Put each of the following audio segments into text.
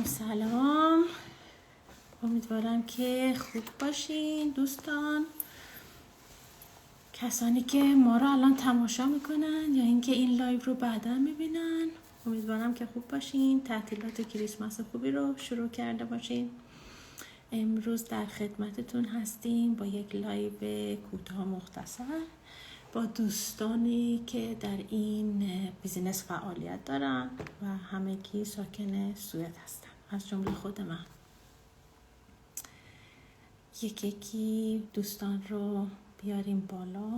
سلام. امیدوارم که خوب باشین دوستان، کسانی که ما رو الان تماشا میکنن یا اینکه این لایو رو بعدا میبینن. امیدوارم که خوب باشین، تعطیلات کریسمس خوبی رو شروع کرده باشین. امروز در خدمتتون هستیم با یک لایو کوتاه مختصر با دوستانی که در این بیزینس فعالیت دارن و همگی ساکن سوئد هستن، از جمله خود من. یکی دوستان رو بیاریم بالا.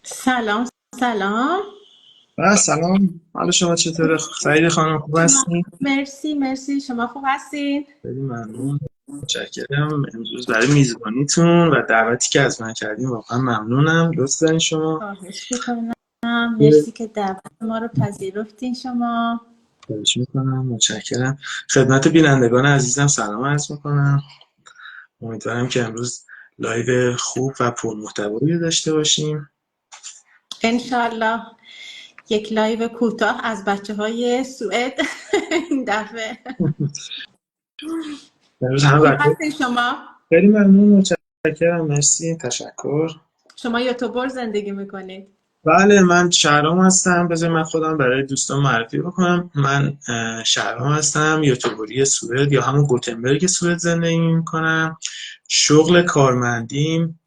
سلام. سلام، حال شما چطوره؟ سعید خانم خوب هستین؟ مرسی، شما خوب هستین؟ خیلی ممنون، متشکرم امروز برای میزبانیتون و دعوتی که از من کردین. واقعا ممنونم، لطف دارین شما. خواهش میکنم. مرسی که دعوت ما رو پذیرفتین شما. خواهش میکنم، متشکرم. خدمت بینندگان عزیزم سلام عرض میکنم. امیدوارم که امروز لایو خوب و پرمحتوایی داشته باشیم انشالله. یک لایو کوتاه از بچه‌های سوئد این دفعه. امروز هم خوب بچه هستین شما؟ خیلی ممنون، متشکرم، مرسی، تشکر. شما یوتیوبر زندگی میکنید؟ بله، من شهرام هستم. بذار من خودم برای دوستان معرفی بکنم. من شهرام هستم، یوتیوبری سوئد یا همون گوتنبرگ سوئد زندگی میکنم. شغل کارمندیم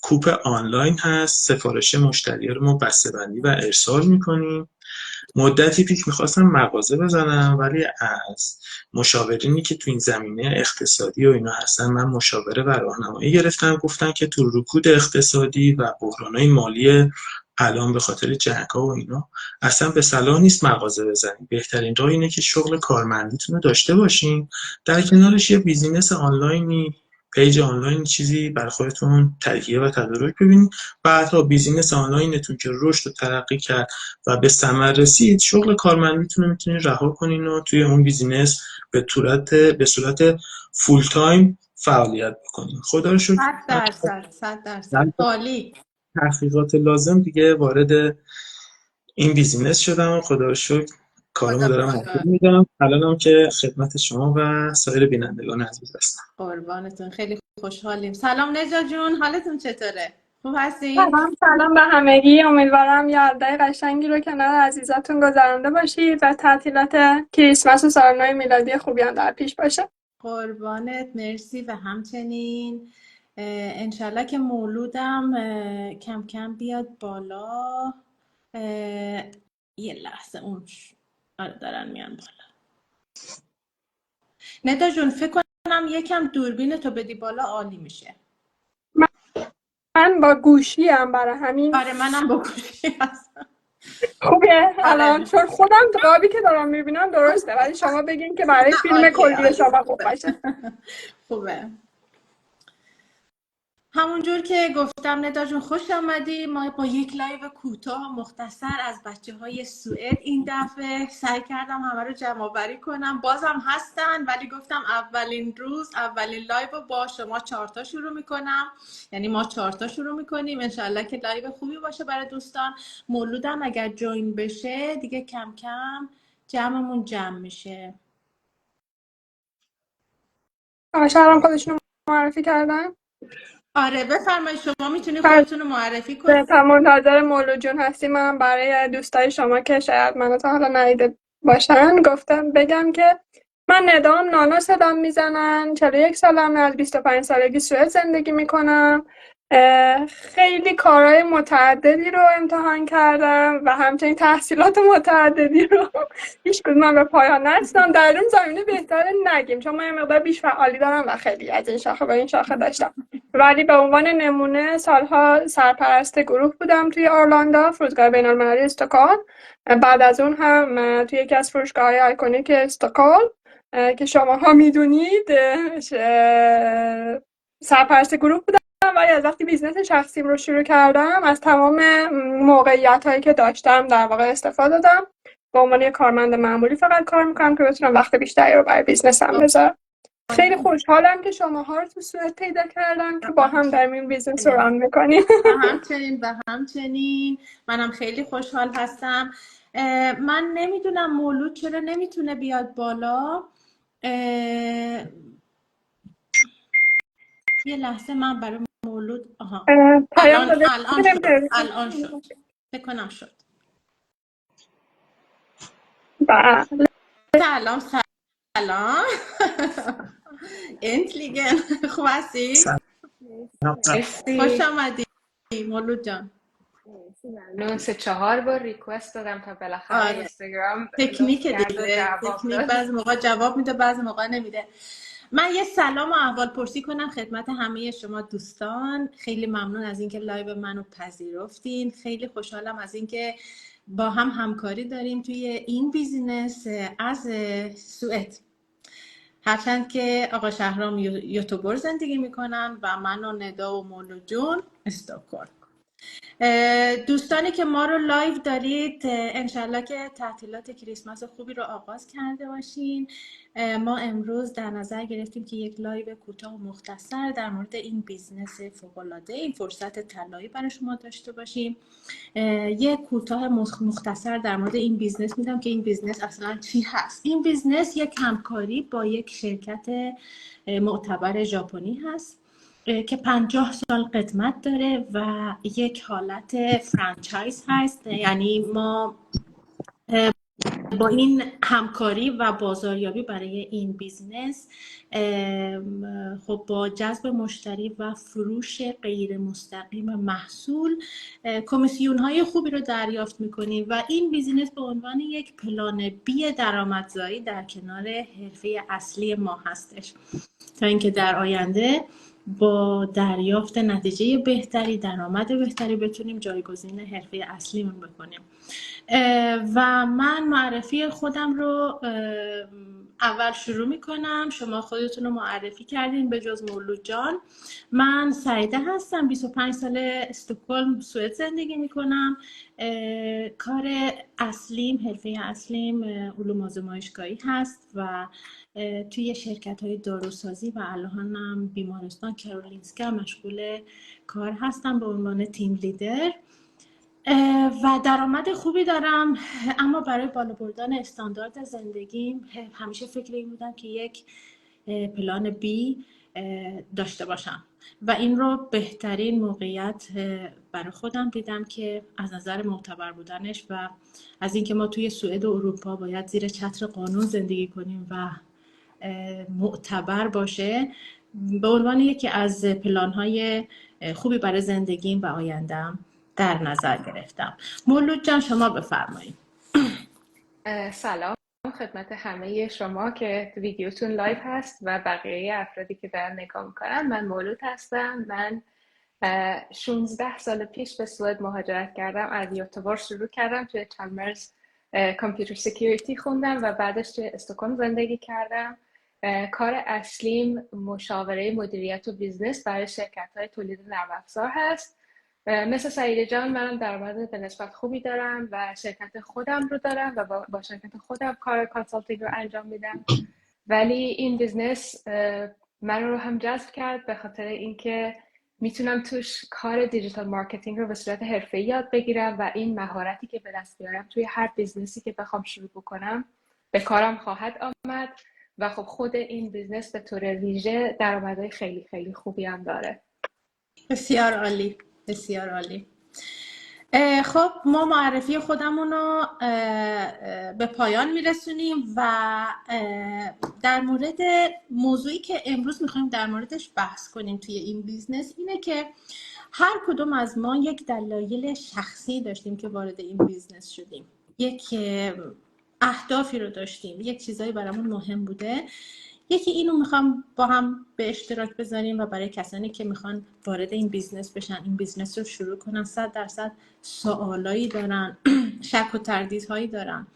کوپ آنلاین هست. سفارش مشتری رو ما بسته‌بندی و ارسال میکنیم. مدتی پیش میخواستم مغازه بزنم، ولی از مشاورینی که تو این زمینه اقتصادی و اینا هستن من مشاوره و راهنمایی گرفتم. گفتن که تو رکود اقتصادی و بحرانهای مالی الان به خاطر جنگ‌ها و اینا اصلا به صلاح نیست مغازه بزنید. بهترین راه اینه که شغل کارمندیتون رو داشته باشین، در کنارش یه بیزینس آنلاینی، پیج آنلاین چیزی بر خودتون تهیه و تدارک ببینید. بعدها بیزینس آنلاینتون که رشد و ترقی کرد و به ثمر رسید، شغل کارمندیتون رو میتونید رها کنین و توی اون بیزینس به صورت فول تایم فعالیت بکنین. خدا رو شکر 100% عالی. تحقیقات لازم دیگه وارد این بیزینس شدم و خدا رو شکر کارمو دارم انجام میدم. الانم که خدمت شما و سایر بینندگان عزیز هستم. قربانتون، خیلی خوشحالیم. سلام نجا جون، حالتون چطوره؟ خوب هستین؟ سلام به همگی. امیدوارم یادهای قشنگی رو کنار عزیزاتون گذرانده باشید و تعطیلات کریسمس و سال‌نو میلادی خوبی هم در پیش باشه. قربانت، مرسی. و همچنین انشالله که مولودم کم کم بیاد بالا. یه لحظه آره دارن میان بالا. ندا جون فکر کنم یکم دوربین تو بدی بالا عالی میشه. من با گوشی هم برای همین. آره منم با گوشی هستم. خوبه الان آره. چون خودم تو قابی که دارم میبینم درسته، ولی شما بگین که برای فیلم کلی شما خوب باشه. خوبه. همونجور که گفتم ندا جون خوش آمدی. ما با یک لایو کوتاه مختصر از بچه‌های سوئد این دفعه سعی کردم همه رو جمع آوری کنم. بازم هستن ولی گفتم اولین لایو با شما 4 تا شروع میکنم. یعنی ما 4 تا شروع میکنیم. انشالله که لایو خوبی باشه برای دوستان. مولودم اگر جوین بشه دیگه کم کم جمعمون جمع میشه. شهرام خودشون معرفی کردن؟ آره بفرمایید، شما میتونی خودتون رو معرفی کنید. تا منتظر مولود جون هستیم. من برای دوستای شما که شاید منو تا حالا ندیده باشن گفتم بگم که من ندام، نانا صدام میزنن، 41 سالمه، از 25 سالگی سوئد زندگی میکنم. خیلی کارهای متعددی رو امتحان کردم و همچنین تحصیلات متعددی رو هیچ کدوم به پایان نرسیدم. در اون زمینه بهتره نگیم چون من یه مقدار بیش فعالی دارم و خیلی از این شاخه به این شاخه داشتم، ولی به عنوان نمونه سالها سرپرست گروه بودم توی اورلاندا، فرودگاه بین‌المللی استکهلم. بعد از اون هم توی یکی از فروشگاه‌های آیکونیک استکهلم که شماها میدونید سرپرست گروه بودم. ولی از وقتی بیزنس شخصیم رو شروع کردم از تمام موقعیت هایی که داشتم در واقع استفاده دادم. به عنوان یک کارمند معمولی فقط کار میکنم که بتونم وقت بیشتری رو برای بیزنسم بذارم. خیلی خوشحالم که شماها رو تو سوئد پیدا کردم که با هم در این بیزنس رو ران میکنیم. و همچنین منم خیلی خوشحال هستم. من نمیدونم مولود چرا نمیتونه بیاد بالا. یه لحظه من برای مولود پیام داده الان شد فکر کنم شد. بله سلام انتلیگن خوب هستی؟ خوش آمدی مولود جان. ممنون. 3-4 بار ریکوست دادم تا بالاخره اینستاگرام تکنیک دیگه، تکنیک بعضی موقع جواب میده بعضی موقع نمیده. من یه سلام و احوال پرسی کنم خدمت همه شما دوستان. خیلی ممنون از اینکه لایو منو پذیرفتین. خیلی خوشحالم از اینکه با هم همکاری داریم توی این بیزینس از سوئد. هرچند که آقا شهرام یوتیوبر زندگی میکنن و من و ندا و مولود جون استکهلم. دوستانی که ما رو لایو دارید انشالله که تعطیلات کریسمس خوبی رو آغاز کرده باشین. ما امروز در نظر گرفتیم که یک لایو کوتاه و مختصر در مورد این بیزنس فوق‌العاده، این فرصت طلایی برای شما داشته باشیم. یک کوتاه مختصر در مورد این بیزنس میدم که این بیزنس اصلا چی هست. این بیزنس یک همکاری با یک شرکت معتبر ژاپنی هست که 50 سال قدمت داره و یک حالت فرانچایز هست. یعنی ما با این همکاری و بازاریابی برای این بیزنس خب با جذب مشتری و فروش غیر مستقیم محصول کمیسیون های خوبی رو دریافت میکنیم و این بیزنس به عنوان یک پلان بی درآمدزایی در کنار حرفه اصلی ما هستش تا اینکه در آینده با دریافت نتیجه بهتری، درآمد بهتری بتونیم جایگزین حرفه اصلیمون بکنیم. و من معرفی خودم رو اول شروع میکنم. شما خودتون رو معرفی کردین به جز مولود جان. من سعیده هستم، 25 ساله استکهلم سوئد زندگی میکنم. کار اصلیم، حرفه اصلیم علوم آزمایشگاهی هست و توی شرکت‌های داروسازی و الانم بیمارستان کارولینسکا مشغول کار هستم به عنوان تیم لیدر و درآمد خوبی دارم. اما برای بالا بردن استاندارد زندگیم همیشه فکر این بودم که یک پلان بی داشته باشم و این رو بهترین موقعیت برای خودم دیدم که از نظر معتبر بودنش و از اینکه ما توی سوئد و اروپا باید زیر چتر قانون زندگی کنیم و معتبر باشه، به عنوان یکی از پلان‌های خوبی برای زندگیم و آینده‌ام در نظر گرفتم. مولود جان شما بفرمایید. سلام خدمت همه شما که تو ویدیوتون لایو هست و بقیه افرادی که دارن نگاه میکنن. من مولود هستم. من 16 سال پیش به سوئد مهاجرت کردم. از یوتیوبر شروع کردم، توی چالمرز کامپیوتر سکیوریتی خوندم و بعدش توی استکهلم زندگی کردم. کار اصلیم مشاوره مدیریت و بیزنس برای شرکت‌های تولید نرم افزار هست. مثل سعیده جان منم درآمد به نسبت خوبی دارم و شرکت خودم رو دارم و با شرکت خودم کار کانسالتینگ رو انجام میدم. ولی این بیزنس من رو هم جذب کرد به خاطر اینکه میتونم توش کار دیجیتال مارکتینگ رو به صورت حرفه‌ای یاد بگیرم و این مهارتی که به دست بیارم توی هر بیزنسی که بخوام شروع بکنم به کارم خواهد آمد و خب خود این بیزنس به طور ویژه درآمدهای خیلی خیلی خوبی هم داره. بسیار عالی، بسیار عالی. خب ما معرفی خودمون رو به پایان میرسونیم و در مورد موضوعی که امروز میخوایم در موردش بحث کنیم توی این بیزنس اینه که هر کدوم از ما یک دلایل شخصی داشتیم که وارد این بیزنس شدیم، یک اهدافی رو داشتیم، یک چیزایی برامون مهم بوده. یکی اینو میخوام با هم به اشتراک بذاریم و برای کسانی که میخوان وارد این بیزنس بشن، این بیزنس رو شروع کنن، 100% سوالایی دارن شک و تردیدهایی دارن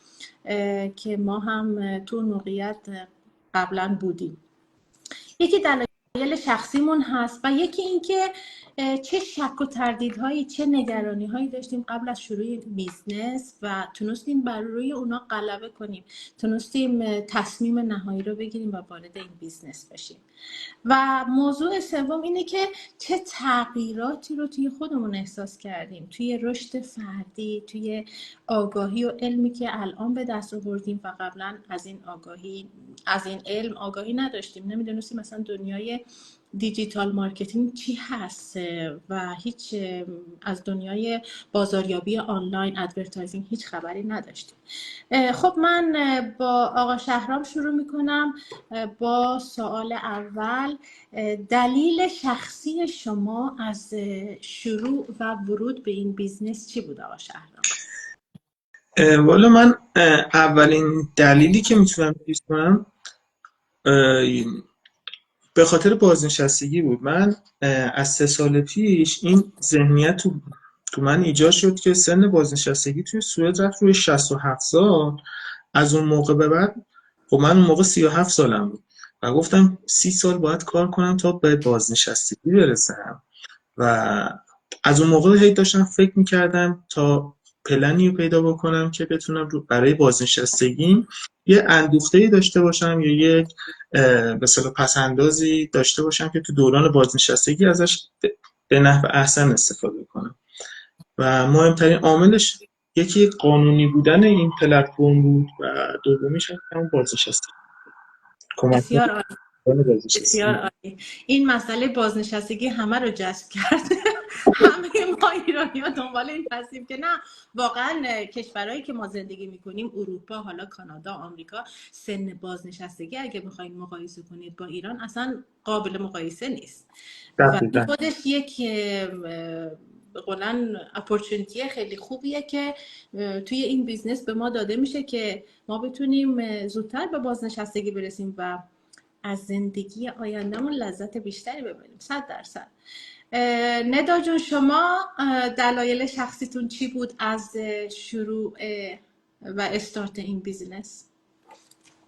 که ما هم تو موقعیت قبلا بودیم. یکی دلایل شخصیمون هست و یکی این که چه شک و تردیدهایی، چه نگرانی‌هایی داشتیم قبل از شروع بیزنس و تونستیم بر روی اونا غلبه کنیم، تونستیم تصمیم نهایی رو بگیریم و وارد این بیزنس بشیم. و موضوع سوم اینه که چه تغییراتی رو توی خودمون احساس کردیم، توی رشد فردی، توی آگاهی و علمی که الان به دست آوردیم و قبلا از این علم آگاهی نداشتیم. نمیدونستیم مثلا دنیای دیجیتال مارکتینگ چی هست و هیچ از دنیای بازاریابی آنلاین ادورتایزینگ هیچ خبری نداشتیم. خب من با آقا شهرام شروع میکنم با سوال اول. دلیل شخصی شما از شروع و ورود به این بیزنس چی بود آقا شهرام؟ والا من اولین دلیلی که میتونم بگم کنم به خاطر بازنشستگی بود. من از 3 سال پیش این ذهنیت تو من ایجاد شد که سن بازنشستگی توی سوئد رفت روی 67 سال. از اون موقع به بعد خب من اون موقع 37 سالم بود و گفتم 30 سال باید کار کنم تا به بازنشستگی برسم و از اون موقع هی داشتم فکر میکردم تا پلنی رو پیدا بکنم که بتونم برای بازنشستگی یه اندوخته‌ای داشته باشم یا یک به اصطلاح پس‌اندازی داشته باشم که تو دوران بازنشستگی ازش به نحو احسن استفاده کنم. و مهمترین عاملش یکی قانونی بودن این پلتفرم بود و دومیش هم بازنشستگی، کمک بسیار عالی. می‌کنه بسیار بازنشستگی. عالی. این مسئله بازنشستگی همه رو جذب کرد. همه ما ایرانی‌ها دنبال این هستیم که نه، واقعا کشورهایی که ما زندگی میکنیم، اروپا، حالا کانادا، آمریکا، سن بازنشستگی اگه بخواید مقایسه کنید با ایران اصلا قابل مقایسه نیست و این دقیقاً. خودش یک به قولن اپورتونتی خیلی خوبیه که توی این بیزنس به ما داده میشه که ما بتونیم زودتر به بازنشستگی برسیم و از زندگی آیندهمون لذت بیشتری ببریم. 100%. ندا جون شما دلایل شخصیتون چی بود از شروع و استارت این بیزنس؟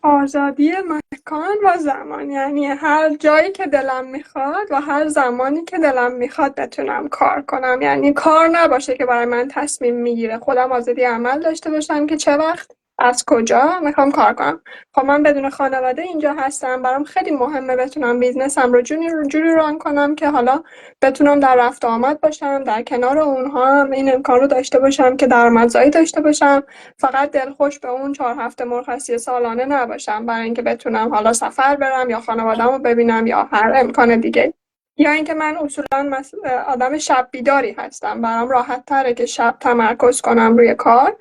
آزادی مکان و زمان، یعنی هر جایی که دلم میخواد و هر زمانی که دلم میخواد بتونم کار کنم، یعنی کار نباشه که برای من تصمیم میگیره، خودم آزادی عمل داشته باشم که چه وقت از کجا میخوام کار کنم. خب من بدون خانواده اینجا هستم، برام خیلی مهمه بتونم بیزنسم رو جوری ران کنم که حالا بتونم در رفت و آمد باشم، در کنار اونها هم این امکان رو داشته باشم که درآمدزایی داشته باشم، فقط دلخوش به اون 4 هفته مرخصی سالانه نباشم برای اینکه بتونم حالا سفر برم یا خانواده‌مو ببینم یا هر امکان دیگه. یا اینکه من اصولا آدم شب بیداری هستم، برام راحت تره که شب تمرکز کنم روی کار.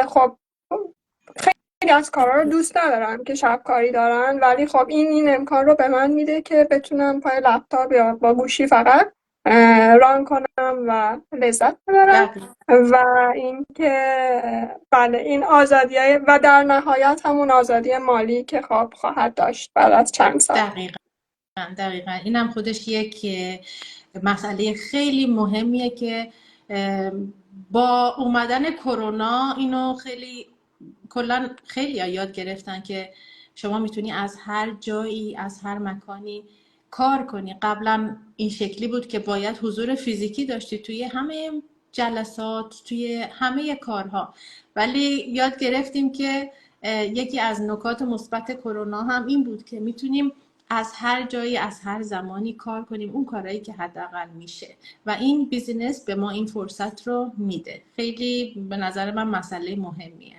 خب خیلی از کارا رو دوست ندارم که شب کاری دارن، ولی خب این امکان رو به من میده که بتونم پای لپتاپ یا با گوشی فقط ران کنم و لذت ببرم. و اینکه بله این آزادیای و در نهایت همون آزادی مالی که خب خواهد داشت بعد از چند سال. دقیقاً این هم خودش یک مسئله خیلی مهمیه که با اومدن کرونا اینو خیلی یاد گرفتن که شما میتونی از هر جایی، از هر مکانی کار کنی. قبلا این شکلی بود که باید حضور فیزیکی داشتی توی همه جلسات، توی همه کارها، ولی یاد گرفتیم که یکی از نکات مثبت کرونا هم این بود که میتونیم از هر جایی، از هر زمانی کار کنیم اون کارهایی که حداقل میشه و این بیزینس به ما این فرصت رو میده. خیلی به نظر من مسئله مهمیه.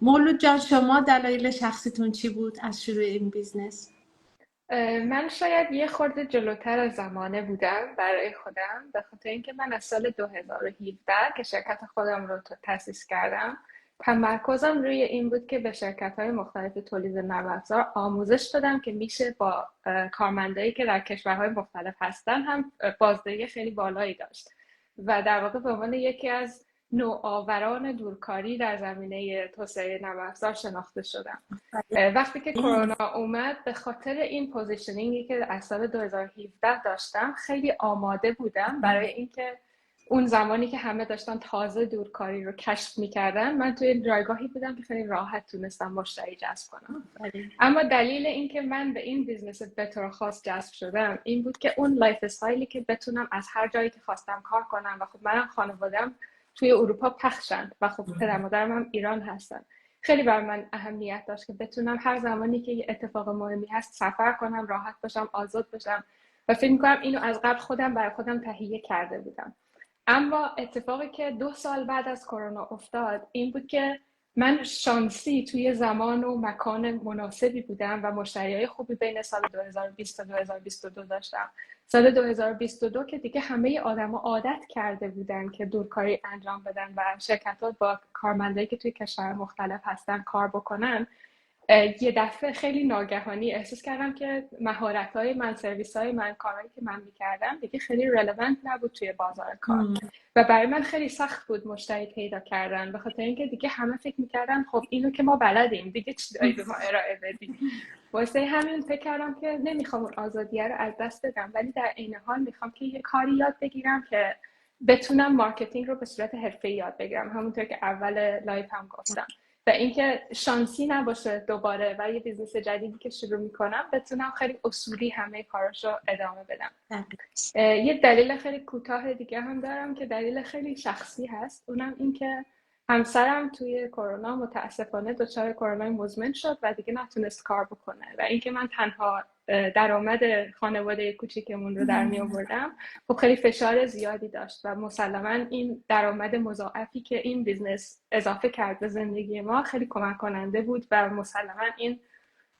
مولود جان شما دلایل شخصیتون چی بود از شروع این بیزنس؟ من شاید یه خورده جلوتر از زمانه بودم برای خودم، به خاطر اینکه من از سال 2017 که شرکت خودم رو تأسیس کردم، تمرکزم روی این بود که به شرکت‌های مختلف تولید نرم افزار آموزش بدم که میشه با کارمندایی که در کشورهای مختلف هستن هم بازدهی خیلی بالایی داشت و در واقع به عنوان یکی از نوآوران دورکاری در زمینه توسعه نرم افزار شناخته شدم. وقتی که کرونا اومد، به خاطر این پوزیشنینگی که از سال 2017 داشتم خیلی آماده بودم برای اینکه اون زمانی که همه داشتن تازه دورکاری رو کشف میکردن، من توی جایگاهی بودم که خیلی راحت تونستم مشتری جذب کنم. اما دلیل اینکه من به این بیزنس به طور خاص جذب شدم این بود که اون لایف استایلی که بتونم از هر جایی که خواستم کار کنم و خب منم خانواده‌ام توی اروپا پخشند و خب پدر مادرم هم ایران هستن، خیلی برای من اهمیت داشت که بتونم هر زمانی که یه اتفاق مهمی هست سفر کنم، راحت باشم، آزاد باشم و فکر می‌کنم اینو از قبل خودم برای خودم تهیه کرده بودم. اما اتفاقی که 2 سال بعد از کرونا افتاد این بود که من شانسی توی زمان و مکان مناسبی بودم و مشتریای خوبی بین سال 2020 تا 2022 داشتم. سال 2022 که دیگه همه آدما عادت کرده بودن که دورکاری انجام بدن و شرکت‌ها با کارمندایی که توی کشور مختلف هستن کار بکنن، یه دفعه خیلی ناگهانی احساس کردم که مهارت‌های من، سرویس‌های من، کارهایی که من می‌کردم دیگه خیلی رلوونت نبود توی بازار کار و برای من خیلی سخت بود مشتری پیدا کردن، به خاطر اینکه دیگه همه فکر می‌کردن خب اینو که ما بلدیم، دیگه چی داری به ما ارائه بدی. واسه همین فکر کردم که نمیخوام اون آزادیه رو از دست بدم، ولی در عین حال میخوام که یه کاری یاد بگیرم که بتونم مارکتینگ رو به صورت حرفه‌ای یاد بگیرم، همونطور که اول لایف هم گفتم، و اینکه شانسی نباشه دوباره و یه بیزنس جدیدی که شروع میکنم بتونم خیلی اصولی همه کاراشو ادامه بدم. یه دلیل خیلی کوتاه دیگه هم دارم که دلیل خیلی شخصی هست، اونم این که همسرم توی کرونا متاسفانه دچار کرونا مزمن شد و دیگه نتونست کار بکنه و اینکه من تنها درآمد خانواده کوچیکمون رو در می آوردم، خب خیلی فشار زیادی داشت و مسلما این درآمد مضاعفی که این بیزنس اضافه کرد به زندگی ما خیلی کمک کننده بود و مسلما این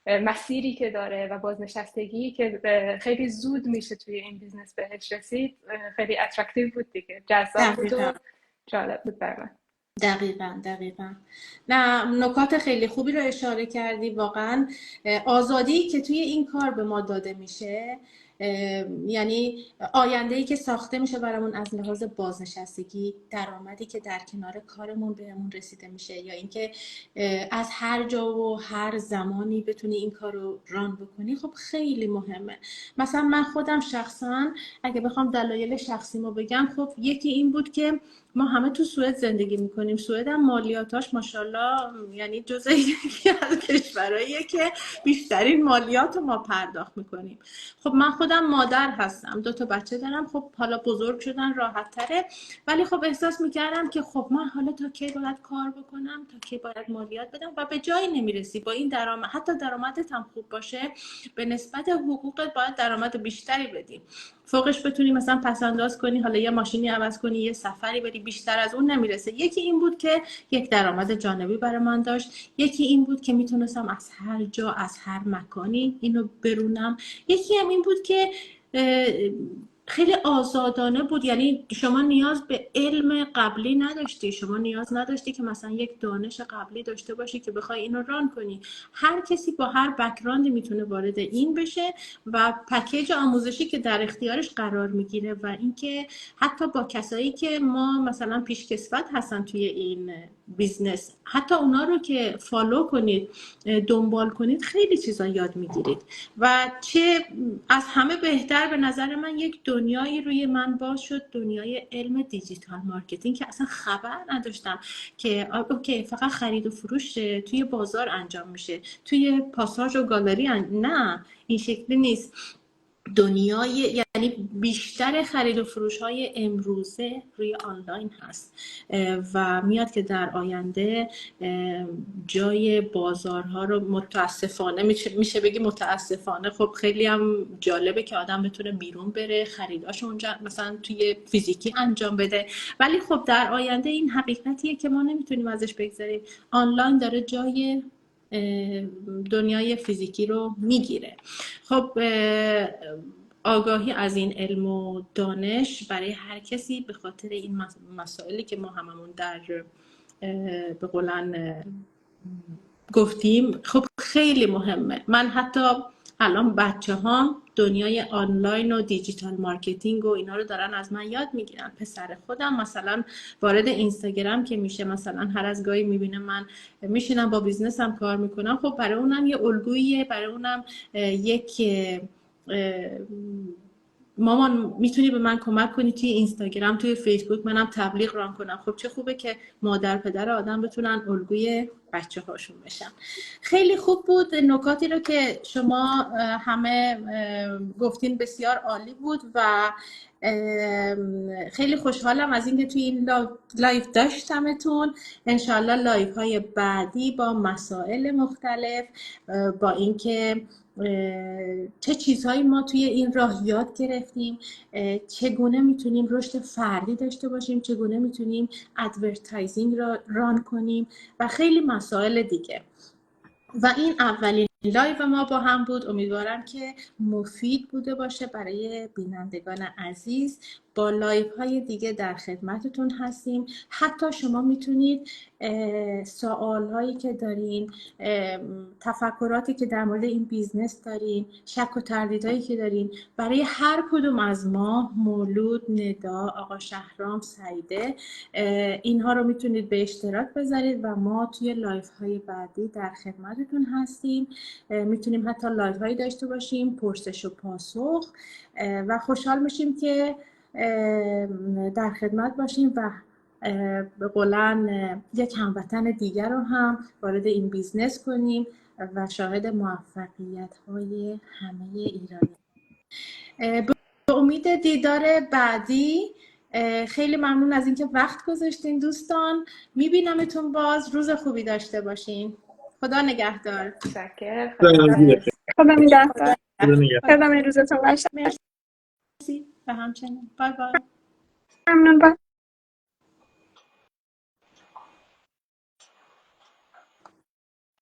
مسیری که داره و بازنشستگی که خیلی زود میشه توی این بیزنس بهش رسید خیلی اترکتیو بود دیگه، جذاب بود و جالب بود برای من. دقیقاً. نه، نکات خیلی خوبی رو اشاره کردی. واقعا آزادی که توی این کار به ما داده میشه، یعنی آینده‌ای که ساخته میشه برامون از لحاظ بازنشستگی، درآمدی که در کنار کارمون بهمون رسیده میشه، یا اینکه از هر جا و هر زمانی بتونی این کار رو ران بکنی، خب خیلی مهمه. مثلا من خودم شخصا اگه بخوام دلایل شخصیمو بگم، خب یکی این بود که ما همه تو سوئد زندگی میکنیم. سوئد هم مالیاتاش ماشاءالله یعنی جزء یکی از کشورهاییه که بیشترین مالیات ما پرداخت میکنیم. خب من خودم مادر هستم، 2 بچه دارم، خب حالا بزرگ شدن راحت تره، ولی خب احساس میکردم که خب من حالا تا کی باید کار بکنم، تا کی باید مالیات بدم و به جایی نمیرسی. با این درآمد حتی درآمدت هم خوب باشه، به نسبت حقوقت باید درآمد بیشتری بدی، فوقش بتونی مثلا پس انداز کنی، حالا یه ماشینی عوض کنی، یه سفری بری، بیشتر از اون نمیرسه. یکی این بود که یک درآمد جانبی برای من داشت، یکی این بود که میتونستم از هر جا، از هر مکانی اینو برونم، یکی هم این بود که خیلی آزادانه بود. یعنی شما نیاز به علم قبلی نداشتی، شما نیاز نداشتی که مثلا یک دانش قبلی داشته باشی که بخوای اینو ران کنی. هر کسی با هر بک‌گراندی میتونه وارد این بشه و پکیج آموزشی که در اختیارش قرار میگیره و اینکه حتی با کسایی که ما مثلا پیشکسوت هستن توی این بیزنس، حتی اونا رو که فالو کنید، دنبال کنید، خیلی چیزا یاد میگیرید. و چه از همه بهتر به نظر من یک دنیایی روی من باز شد، دنیای علم دیجیتال مارکتینگ که اصلا خبر نداشتم که اوکی فقط خرید و فروش توی بازار انجام میشه، توی پاساژ و گالری نه، این شکلی نیست. دنیای یعنی بیشتر خرید و فروش های امروزه روی آنلاین هست و میاد که در آینده جای بازارها رو متاسفانه میشه بگی متاسفانه، خب خیلی هم جالبه که آدم بتونه بیرون بره خریداش اونجا مثلا توی فیزیکی انجام بده، ولی خب در آینده این حقیقتیه که ما نمیتونیم ازش بگذریم. آنلاین داره جای دنیای فیزیکی رو میگیره. خب آگاهی از این علم و دانش برای هر کسی به خاطر این مسائلی که ما هممون در به قولن گفتیم خب خیلی مهمه. من حتی الان بچه ها دنیای آنلاین و دیجیتال مارکتینگ و اینا رو دارن از من یاد میگیرن. پسر خودم مثلا وارد اینستاگرام که میشه، مثلا هر از گاهی میبینه من میشینم با بیزنسم کار میکنم، خب برای اونم یه الگوییه، برای اونم یک مامان میتونی به من کمک کنی توی اینستاگرام، توی فیسبوک منم تبلیغ ران کنم. خب چه خوبه که مادر پدر آدم بتونن الگوی بچه هاشون بشن. خیلی خوب بود نکاتی رو که شما همه گفتین، بسیار عالی بود و خیلی خوشحالم از اینکه توی این لایف داشتمتون. انشالله لایف های بعدی با مسائل مختلف، با اینکه چه چیزهایی ما توی این راه یاد گرفتیم، چگونه میتونیم رشد فردی داشته باشیم، چگونه میتونیم ادورتایزینگ را ران کنیم و خیلی مسائل دیگه. و این اولین لایو ما با هم بود. امیدوارم که مفید بوده باشه برای بینندگان عزیز. با لایو های دیگه در خدمتتون هستیم. حتی شما میتونید سوال هایی که دارین، تفکراتی که در مورد این بیزنس دارین، شک و تردیدهایی که دارین، برای هر کدوم از ما، مولود، ندا، آقا شهرام، سعیده، اینها رو میتونید به اشتراک بذارید و ما توی لایف های بعدی در خدمتتون هستیم. میتونیم حتی لایف هایی داشته باشیم، پرسش و پاسخ، و خوشحال میشیم که در خدمت باشیم و به قولن یک هموطن دیگر رو هم وارد این بیزنس کنیم و شاهد موفقیت های همه ایرانی. به امید دیدار بعدی. خیلی ممنون از اینکه وقت گذاشتین دوستان. میبینمتون باز. روز خوبی داشته باشین. خدا نگهدار. تشکر. خدا نگهدار. خدا نگهدار. خدا روزتون باشه. مرسی و همچنین. بای بای. ممنون.